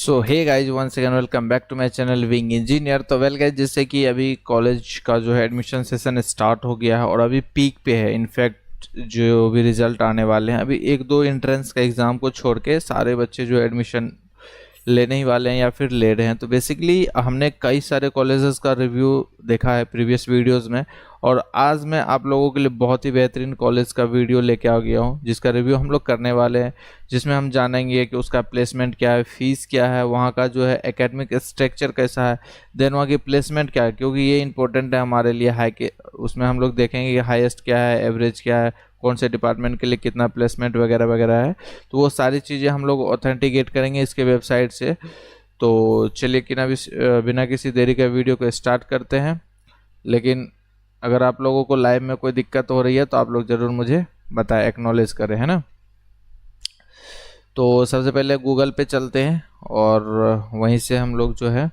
So hey guys, once again welcome back to my channel wing engineer. तो well guys, जैसे कि अभी college का जो है एडमिशन सेशन स्टार्ट हो गया है और अभी पीक पे है। इनफैक्ट जो भी रिजल्ट आने वाले हैं, अभी एक दो एंट्रेंस का एग्ज़ाम को छोड़ के सारे बच्चे जो एडमिशन लेने ही वाले हैं या फिर ले रहे हैं। तो बेसिकली हमने कई सारे कॉलेजेस का रिव्यू देखा है प्रीवियस वीडियोस में, और आज मैं आप लोगों के लिए बहुत ही बेहतरीन कॉलेज का वीडियो लेके आ गया हूँ जिसका रिव्यू हम लोग करने वाले हैं, जिसमें हम जानेंगे कि उसका प्लेसमेंट क्या है, फीस क्या है, वहाँ का जो है एकेडमिक स्ट्रक्चर कैसा है, देन वहाँ की प्लेसमेंट क्या है, क्योंकि ये इंपॉर्टेंट है हमारे लिए। हाई के उसमें हम लोग देखेंगे कि हाईएस्ट क्या है, एवरेज क्या है, कौन से डिपार्टमेंट के लिए कितना प्लेसमेंट वगैरह वगैरह है। तो वो सारी चीज़ें हम लोग ऑथेंटिकेट करेंगे इसके वेबसाइट से। तो चलिए कि ना बिना किसी देरी के वीडियो को स्टार्ट करते हैं। लेकिन अगर आप लोगों को लाइव में कोई दिक्कत हो रही है तो आप लोग ज़रूर मुझे बताएं, एक्नॉलेज करें, है ना। तो सबसे पहले गूगल पे चलते हैं और वहीं से हम लोग जो है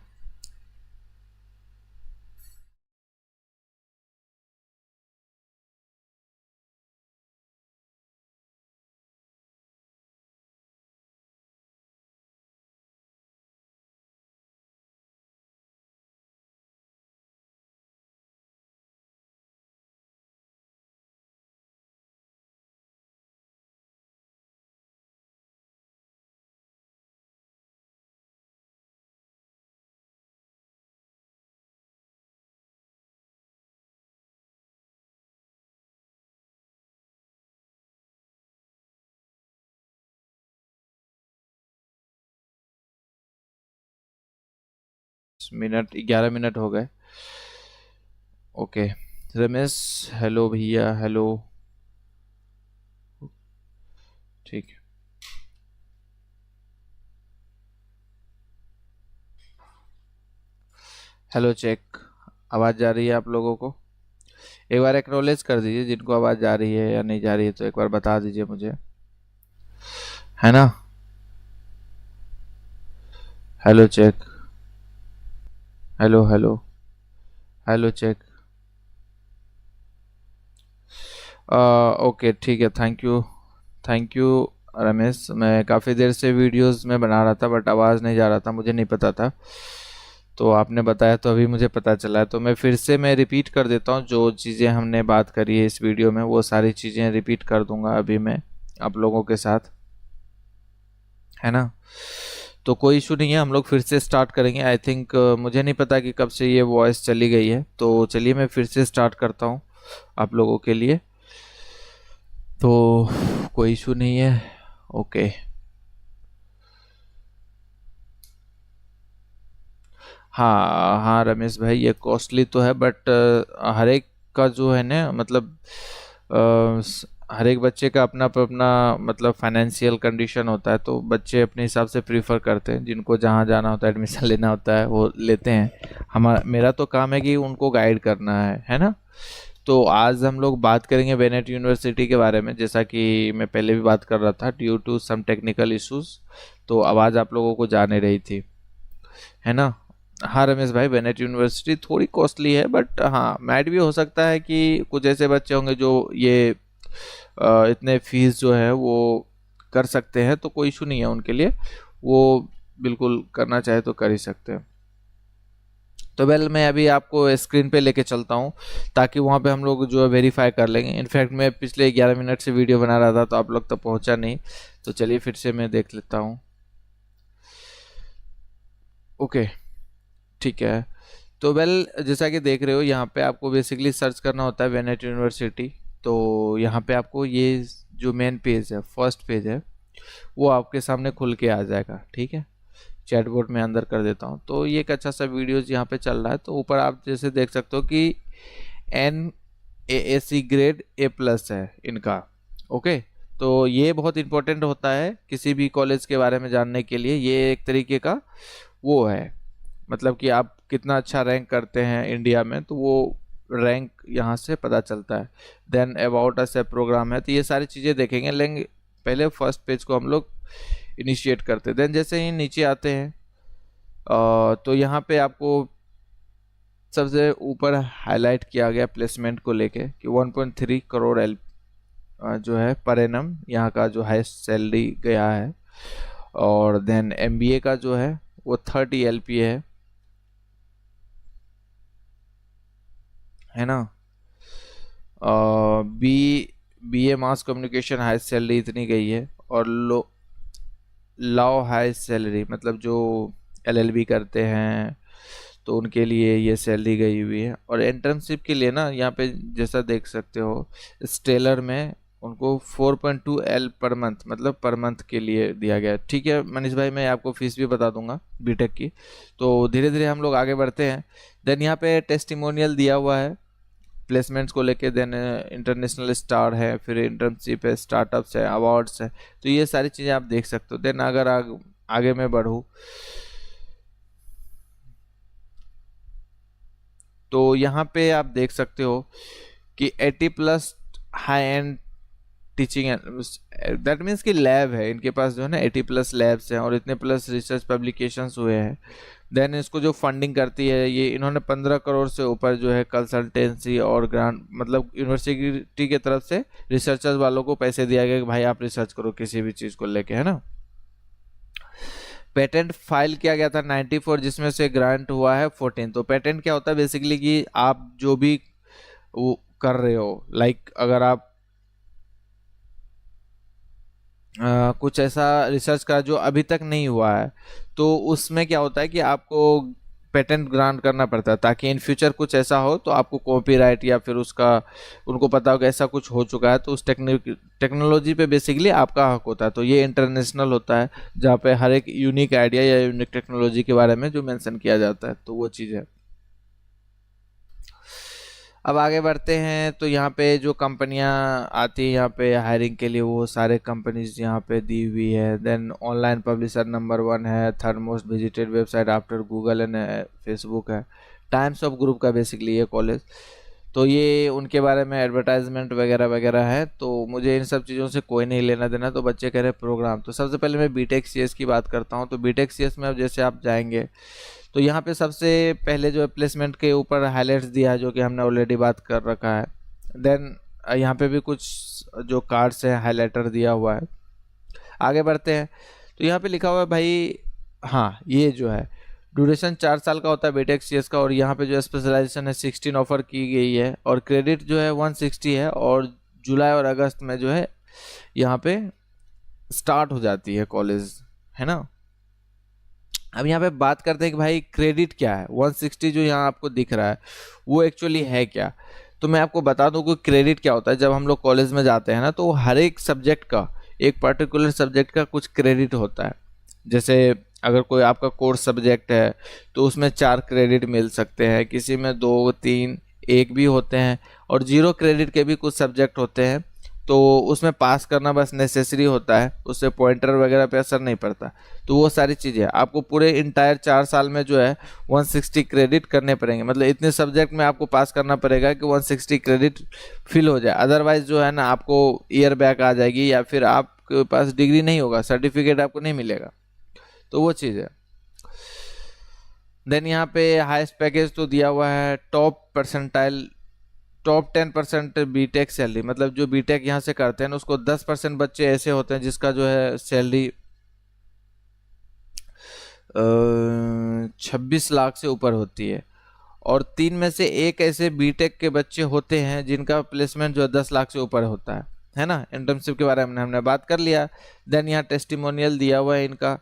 मिनट 11 मिनट हो गए। ओके रमेश, हेलो भैया, हेलो। ठीक है, हेलो चेक। आवाज़ जा रही है आप लोगों को? एक बार एक्नॉलेज कर दीजिए जिनको आवाज़ जा रही है या नहीं जा रही है, तो एक बार बता दीजिए मुझे, है ना। Hello check, hello hello, hello check. Okay ठीक है, thank you, thank you Ramesh. मैं काफ़ी देर से वीडियोस में बना रहा था बट आवाज़ नहीं जा रहा था, मुझे नहीं पता था। तो आपने बताया तो अभी मुझे पता चला है। तो मैं फिर से रिपीट कर देता हूँ, जो चीज़ें हमने बात करी है इस वीडियो में वो सारी चीज़ें रिपीट कर दूंगा अभी मैं आप लोगों के साथ, है ना। तो कोई इशू नहीं है, हम लोग फिर से स्टार्ट करेंगे। आई थिंक मुझे नहीं पता कि कब से ये वॉइस चली गई है, तो चलिए मैं फिर से स्टार्ट करता हूँ आप लोगों के लिए। तो कोई इशू नहीं है। ओके, हाँ हाँ रमेश भाई, ये कॉस्टली तो है बट हर एक का जो है ना, मतलब हर एक बच्चे का अपना अपना मतलब फाइनेंशियल कंडीशन होता है। तो बच्चे अपने हिसाब से प्रीफर करते हैं, जिनको जहाँ जाना होता है, एडमिशन लेना होता है, वो लेते हैं। हमारा मेरा तो काम है कि उनको गाइड करना है ना। तो आज हम लोग बात करेंगे बेनेट यूनिवर्सिटी के बारे में, जैसा कि मैं पहले भी बात कर रहा था, due to some technical issues तो आवाज़ आप लोगों को जा नहीं रही थी, है ना। हाँ रमेश भाई, बेनेट यूनिवर्सिटी थोड़ी कॉस्टली है बट हाँ, मैट भी हो सकता है कि कुछ ऐसे बच्चे होंगे जो ये इतने फीस जो है वो कर सकते हैं, तो कोई इशू नहीं है उनके लिए। वो बिल्कुल करना चाहे तो कर ही सकते हैं। तो वेल, मैं अभी आपको स्क्रीन पे लेके चलता हूँ ताकि वहाँ पे हम लोग जो है वेरीफाई कर लेंगे। इनफैक्ट मैं पिछले 11 मिनट से वीडियो बना रहा था तो आप लोग तक पहुँचा नहीं, तो चलिए फिर से मैं देख लेता हूँ। ओके ठीक है। तो वेल, जैसा कि देख रहे हो यहाँ पे आपको बेसिकली सर्च करना होता है वेनेट यूनिवर्सिटी। तो यहाँ पे आपको ये जो मेन पेज है, फर्स्ट पेज है, वो आपके सामने खुल के आ जाएगा। ठीक है, चैटबॉट में अंदर कर देता हूँ। तो ये एक अच्छा सा वीडियोज यहाँ पे चल रहा है। तो ऊपर आप जैसे देख सकते हो कि NAAC ग्रेड A+ है इनका। ओके, तो ये बहुत इंपॉर्टेंट होता है किसी भी कॉलेज के बारे में जानने के लिए। ये एक तरीके का वो है, मतलब कि आप कितना अच्छा रैंक करते हैं इंडिया में, तो वो रैंक यहाँ से पता चलता है। देन अबाउट अस प्रोग्राम है, तो ये सारी चीज़ें देखेंगे। लेंगे पहले फर्स्ट पेज को हम लोग इनिशिएट करते हैं। देन जैसे ही नीचे आते हैं तो यहाँ पे आपको सबसे ऊपर हाईलाइट किया गया प्लेसमेंट को लेके कि 1.3 करोड़ जो है पर एनम यहाँ का जो हाईएस्ट सैलरी गया है। और देन एमबीए का जो है वो 30 एलपीए है ना। B BA mass communication high salary इतनी गई है, और लॉ हाई सैलरी मतलब जो एलएलबी करते हैं तो उनके लिए ये सैलरी गई हुई है। और इंटर्नशिप के लिए ना यहाँ पे जैसा देख सकते हो स्टेलर में उनको 4.2 एल पर मंथ मतलब पर मंथ के लिए दिया गया है। ठीक है मनीष भाई, मैं आपको फीस भी बता दूंगा बीटेक की। तो धीरे धीरे हम लोग आगे बढ़ते हैं। देन यहाँ पे टेस्टिमोनियल दिया हुआ है प्लेसमेंट्स को लेके। देन इंटरनेशनल स्टार है, फिर इंटर्नशिप है, स्टार्टअप्स है, अवार्ड्स है। तो ये सारी चीज़ें आप देख सकते हो। देन अगर आगे मैं बढ़ूँ तो यहाँ पे आप देख सकते हो कि 80 plus high and teaching, that means कि लैब है इनके पास जो है ना, 80 प्लस लैब्स हैं और इतने प्लस रिसर्च पब्लिकेशंस हुए हैं। देन इसको जो फंडिंग करती है ये इन्होंने 15 करोड़ से ऊपर जो है कंसल्टेंसी और ग्रांट मतलब यूनिवर्सिटी की तरफ से रिसर्चर्स वालों को पैसे दिया गया कि भाई आप रिसर्च करो किसी भी चीज़ को लेके, है ना। पेटेंट फाइल किया गया था 94 जिसमें से ग्रांट हुआ है 14। तो पेटेंट क्या होता है बेसिकली कि आप जो भी वो कर रहे हो, लाइक अगर आप कुछ ऐसा रिसर्च का जो अभी तक नहीं हुआ है तो उसमें क्या होता है कि आपको पेटेंट ग्रांट करना पड़ता है ताकि इन फ्यूचर कुछ ऐसा हो तो आपको कॉपीराइट या फिर उसका उनको पता हो कि ऐसा कुछ हो चुका है तो उस टेक्नोलॉजी पे बेसिकली आपका हक होता है। तो ये इंटरनेशनल होता है जहाँ पे हर एक यूनिक आइडिया या यूनिक टेक्नोलॉजी के बारे में जो मेंशन किया जाता है, तो वो चीज़ है। अब आगे बढ़ते हैं तो यहाँ पे जो कंपनियाँ आती है यहाँ पे हायरिंग के लिए वो सारे कंपनीज यहाँ पे दी हुई है। देन ऑनलाइन पब्लिशर नंबर 1 है, third most visited website after Google and Facebook है, टाइम्स ऑफ ग्रुप का बेसिकली ये कॉलेज। तो ये उनके बारे में एडवर्टाइजमेंट वगैरह वगैरह है। तो मुझे इन सब चीज़ों से कोई नहीं लेना देना। तो बच्चे कह रहे प्रोग्राम, तो सबसे पहले मैं बीटेक सीएस की बात करता हूँ। तो बीटेक सीएस में अब जैसे आप जाएंगे तो यहाँ पे सबसे पहले जो है प्लेसमेंट के ऊपर हाईलाइट्स दिया है जो कि हमने ऑलरेडी बात कर रखा है। देन यहाँ पे भी कुछ जो कार्ड्स हैं हाईलाइटर दिया हुआ है। आगे बढ़ते हैं तो यहाँ पे लिखा हुआ है भाई, हाँ ये जो है ड्यूरेशन 4 साल का होता है बीटेक सीएस का, और यहाँ पे जो स्पेशलाइजेशन है 16 ऑफर की गई है, और क्रेडिट जो है 160 है, और जुलाई और अगस्त में जो है यहाँ पे स्टार्ट हो जाती है कॉलेज, है ना। अब यहाँ पे बात करते हैं कि भाई क्रेडिट क्या है, 160 जो यहाँ आपको दिख रहा है वो एक्चुअली है क्या। तो मैं आपको बता दूं कि क्रेडिट क्या होता है। जब हम लोग कॉलेज में जाते हैं ना तो हर एक सब्जेक्ट का, एक पर्टिकुलर सब्जेक्ट का कुछ क्रेडिट होता है। जैसे अगर कोई आपका कोर्स सब्जेक्ट है तो उसमें 4 क्रेडिट मिल सकते हैं, किसी में 2, 3, 1 भी होते हैं, और 0 क्रेडिट के भी कुछ सब्जेक्ट होते हैं। तो उसमें पास करना बस नेसेसरी होता है, उससे पॉइंटर वगैरह पे असर नहीं पड़ता। तो वो सारी चीज़ें आपको पूरे इंटायर 4 साल में जो है 160 क्रेडिट करने पड़ेंगे। मतलब इतने सब्जेक्ट में आपको पास करना पड़ेगा कि 160 क्रेडिट फिल हो जाए। अदरवाइज जो है ना आपको ईयर बैक आ जाएगी या फिर आपके पास डिग्री नहीं होगा, सर्टिफिकेट आपको नहीं मिलेगा। तो वो चीज़ है। देन यहाँ पे हाईएस्ट पैकेज तो दिया हुआ है top percentile, top 10% BTech salary. मतलब जो बीटेक यहाँ से करते हैं ना उसको 10% बच्चे ऐसे होते हैं जिसका जो है सैलरी 26 लाख से ऊपर होती है, और 3 में से 1 ऐसे बीटेक के बच्चे होते हैं जिनका प्लेसमेंट जो है 10 लाख से ऊपर होता है ना। इंटर्नशिप के बारे में हमने बात कर लिया। देन यहाँ टेस्टिमोनियल दिया हुआ है इनका।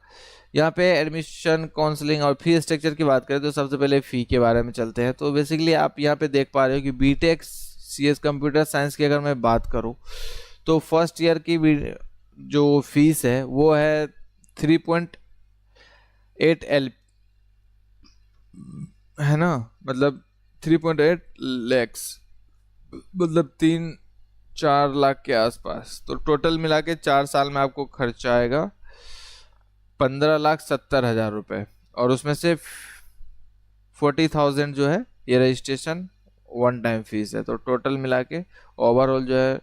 यहाँ पे एडमिशन काउंसलिंग और फी स्ट्रक्चर की बात करें तो सबसे पहले फ़ी के बारे में चलते हैं। तो बेसिकली आप यहाँ पे देख पा रहे हो कि बीटेक सीएस कंप्यूटर साइंस की अगर मैं बात करूँ तो फर्स्ट ईयर की जो फीस है वो है 3.8 एल, है ना। मतलब 3.8 लैक्स, मतलब 3-4 लाख के आसपास। तो टोटल मिला के 4 साल में आपको खर्चा आएगा 15,70,000 रुपये, और उसमें से 40,000 जो है ये रजिस्ट्रेशन वन टाइम फीस है। तो टोटल मिला के ओवरऑल जो है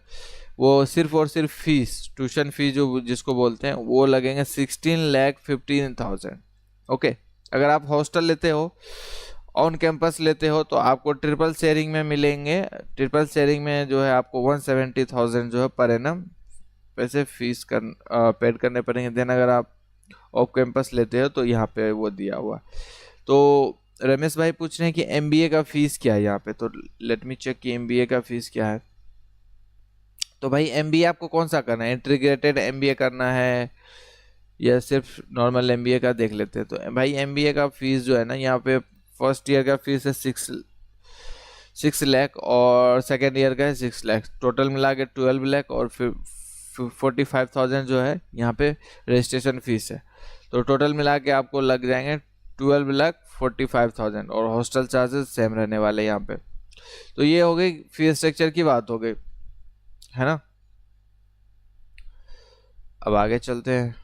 वो सिर्फ और सिर्फ फीस, ट्यूशन फीस जो जिसको बोलते हैं, वो लगेंगे 16,15,000। ओके, अगर आप हॉस्टल लेते हो, ऑन कैंपस लेते हो तो आपको ट्रिपल शेयरिंग में मिलेंगे। ट्रिपल शेयरिंग में जो है आपको 170,000 जो है पर एनम पैसे फीस पेड करने पड़ेंगे। देन अगर आप ऑफ कैंपस लेते हो तो यहाँ पे वो दिया हुआ है। तो रमेश भाई पूछ रहे हैं कि एमबीए का फीस क्या है यहाँ पे, तो लेट मी चेक कि एमबीए का फीस क्या है। तो भाई एमबीए आपको कौन सा करना है, इंटीग्रेटेड एमबीए करना है या सिर्फ नॉर्मल एमबीए का देख लेते हैं। तो भाई एमबीए का फीस जो है ना यहाँ पे, फर्स्ट ईयर का फीस है 6 लाख और सेकेंड ईयर का है 6 लाख, टोटल मिला के 12 लाख और फिर 45,000 जो है यहाँ पे रजिस्ट्रेशन फीस है। तो टोटल मिला के आपको लग जाएंगे 12,45,000 और हॉस्टल चार्जेस सेम रहने वाले यहाँ पे। तो ये हो गई फीस स्ट्रक्चर की बात हो गई, है ना। अब आगे चलते हैं।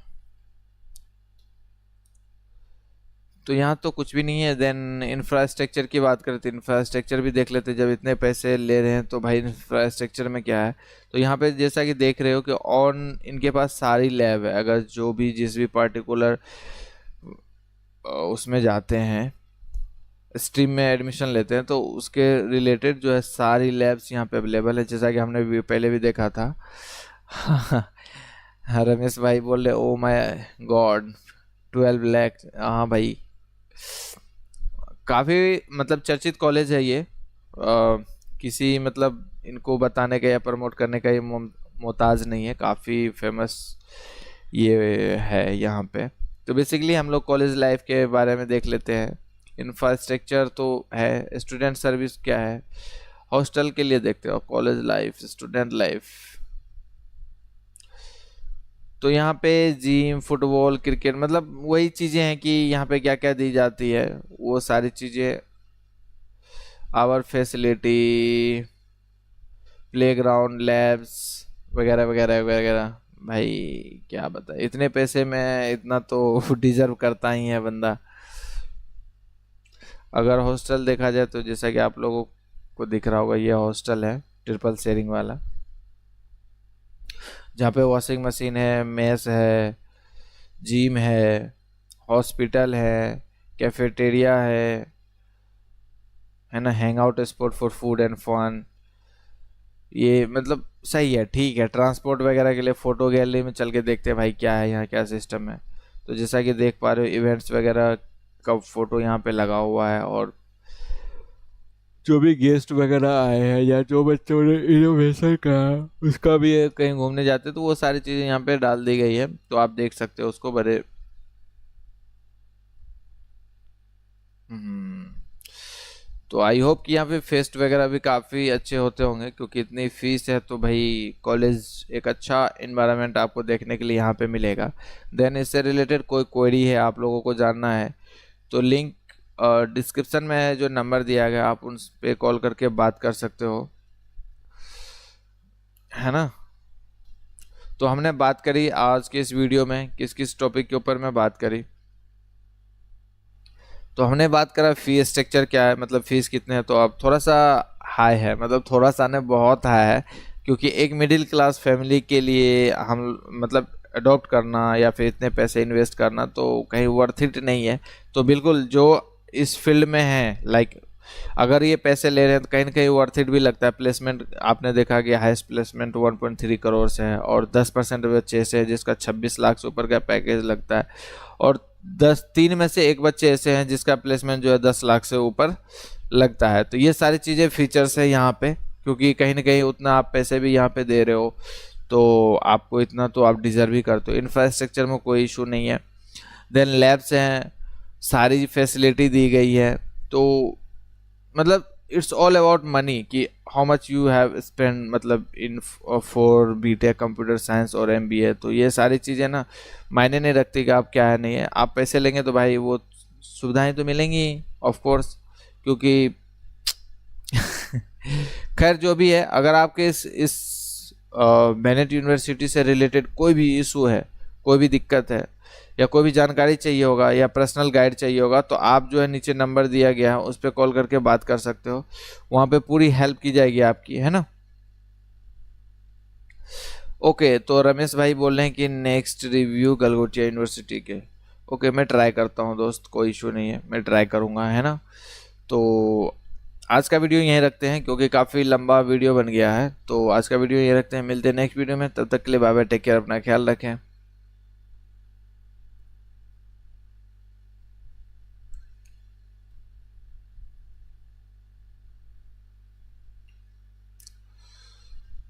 तो यहाँ तो कुछ भी नहीं है। देन इंफ्रास्ट्रक्चर की बात करते हैं, इंफ्रास्ट्रक्चर भी देख लेते हैं। जब इतने पैसे ले रहे हैं तो भाई इंफ्रास्ट्रक्चर में क्या है। तो यहाँ पे जैसा कि देख रहे हो कि ऑन इनके पास सारी लैब है। अगर जो भी जिस भी पार्टिकुलर उसमें जाते हैं, स्ट्रीम में एडमिशन लेते हैं, तो उसके रिलेटेड जो है सारी लैब्स यहाँ पे अवेलेबल है, जैसा कि हमने भी पहले भी देखा था। हाँ, रमेश भाई बोल रहे ओ माय गॉड 12 लाख। हाँ भाई, काफ़ी मतलब चर्चित कॉलेज है ये। किसी मतलब इनको बताने का या प्रमोट करने का ये मोहताज नहीं है, काफ़ी फेमस ये है यहाँ पे। तो बेसिकली हम लोग कॉलेज लाइफ के बारे में देख लेते हैं। इंफ्रास्ट्रक्चर तो है, स्टूडेंट सर्विस क्या है, हॉस्टल के लिए देखते हो, कॉलेज लाइफ, स्टूडेंट लाइफ। तो यहाँ पे जिम, फुटबॉल, क्रिकेट, मतलब वही चीज़ें हैं कि यहाँ पे क्या क्या दी जाती है वो सारी चीज़ें। आवर फैसिलिटी, प्लेग्राउंड, लैब्स वगैरह वगैरह वगैरह। भाई क्या बताए, इतने पैसे में इतना तो डिजर्व करता ही है बंदा। अगर हॉस्टल देखा जाए तो जैसा कि आप लोगों को दिख रहा होगा, ये हॉस्टल है ट्रिपल शेयरिंग वाला, जहाँ पे वॉशिंग मशीन है, मेस है, जिम है, हॉस्पिटल है, कैफेटेरिया है ना, hang out spot for food and fun. ये मतलब सही है, ठीक है। ट्रांसपोर्ट वगैरह के लिए फ़ोटो गैलरी में चल के देखते हैं भाई क्या है यहाँ, क्या सिस्टम है। तो जैसा कि देख पा रहे हो इवेंट्स वगैरह का फ़ोटो यहाँ पे लगा हुआ है, और जो भी गेस्ट वगैरह आए हैं या जो बच्चों ने इनोवेशन करा उसका भी कहीं घूमने जाते तो वो सारी चीज़ें यहाँ पे डाल दी गई है, तो आप देख सकते हो उसको बड़े। हम्म, तो आई होप कि यहाँ पे फेस्ट वगैरह भी काफ़ी अच्छे होते होंगे, क्योंकि इतनी फीस है तो भाई कॉलेज एक अच्छा इन्वायरमेंट आपको देखने के लिए यहाँ पे मिलेगा। देन इससे रिलेटेड कोई क्वेरी है आप लोगों को जानना है तो लिंक डिस्क्रिप्शन में जो नंबर दिया गया आप उन पे कॉल करके बात कर सकते हो, है ना। तो हमने बात करी आज के इस वीडियो में किस किस टॉपिक के ऊपर मैं बात करी। तो हमने बात करा फी स्ट्रक्चर क्या है, मतलब फीस कितने हैं। तो अब थोड़ा सा हाई है, मतलब थोड़ा सा नहीं बहुत हाई है, क्योंकि एक मिडिल क्लास फैमिली के लिए हम मतलब अडॉप्ट करना या फिर इतने पैसे इन्वेस्ट करना तो कहीं वर्थ इट नहीं है। तो बिल्कुल जो इस फील्ड में है, लाइक अगर ये पैसे ले रहे हैं तो कहीं ना कहीं वर्थ इट भी लगता है। प्लेसमेंट आपने देखा कि हाईएस्ट प्लेसमेंट 1.3 करोड़ से है, और 10% बच्चे ऐसे हैं जिसका 26 लाख से ऊपर का पैकेज लगता है, और 3 में से एक बच्चे ऐसे हैं जिसका प्लेसमेंट जो है 10 लाख से ऊपर लगता है। तो ये सारी चीज़ें फीचर्स है यहाँ पे, क्योंकि कहीं ना कहीं उतना आप पैसे भी यहाँ पे दे रहे हो तो आपको इतना तो आप डिजर्व ही करते हो। इंफ्रास्ट्रक्चर में कोई इशू नहीं है। देन लैब्स हैं, सारी फैसिलिटी दी गई है। तो मतलब इट्स ऑल अबाउट मनी कि how much you have spend, मतलब in for BTech computer science और एमबीए। तो ये सारी चीज़ें ना मायने नहीं रखती कि आप क्या है नहीं है। आप पैसे लेंगे तो भाई वो सुविधाएं तो मिलेंगी ऑफ कोर्स, क्योंकि खैर जो भी है, अगर आपके इस बेनेट यूनिवर्सिटी से रिलेटेड कोई भी इशू है, कोई भी दिक्कत है या कोई भी जानकारी चाहिए होगा या पर्सनल गाइड चाहिए होगा, तो आप जो है नीचे नंबर दिया गया है उस पर कॉल करके बात कर सकते हो। वहाँ पे पूरी हेल्प की जाएगी आपकी, है ना। ओके, तो रमेश भाई बोल रहे हैं कि नेक्स्ट रिव्यू गलगोटिया यूनिवर्सिटी के। ओके, मैं ट्राई करता हूँ दोस्त, कोई इशू नहीं है, मैं ट्राई करूँगा, है ना। तो आज का वीडियो यहीं रखते हैं क्योंकि काफ़ी लंबा वीडियो बन गया है। तो आज का वीडियो यहीं रखते हैं, मिलते हैं नेक्स्ट वीडियो में। तब तक के लिए बाय बाय, टेक केयर, अपना ख्याल रखें।